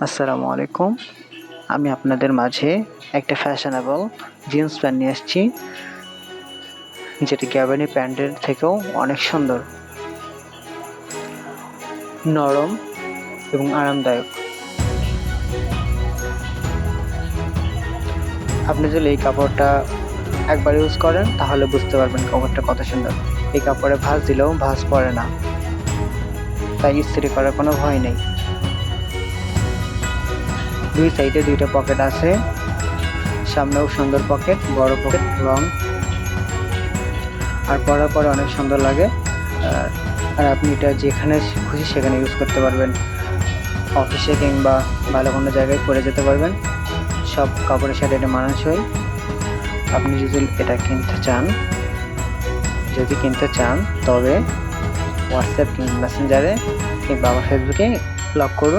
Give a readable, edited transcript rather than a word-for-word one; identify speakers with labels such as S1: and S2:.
S1: আসসালামু আলাইকুম। আমি আপনাদের মাঝে একটা ফ্যাশনেবল জিন্স প্যান্ট নিয়ে এসেছি, যেটি গ্যাবার্নি প্যান্টের থেকেও অনেক সুন্দর, নরম এবং আরামদায়ক। আপনি যদি এই কাপড়টা একবার ইউজ করেন তাহলে বুঝতে পারবেন কাপড়টা কত সুন্দর। এই কাপড়ে ভাঁজ দিলেও ভাঁজ পড়ে না, তাই ইস্ত্রি করার কোনো ভয় নেই। দুই সাইডে দুইটা পকেট আছে, সামনেও সুন্দর পকেট, বড় পকেট, লং, আর পরার পরে অনেক সুন্দর লাগে। আর আপনি এটা যেখানে খুশি সেখানে ইউজ করতে পারবেন, অফিসে কিংবা ভালো কোনো জায়গায় পরে যেতে পারবেন। সব কাপড়ের সাথে এটা মানানসই। আপনি যদি এটা কিনতে চান তবে হোয়াটসঅ্যাপ কিংবা মেসেঞ্জারে কিংবা আমার ফেসবুকে লক করুন।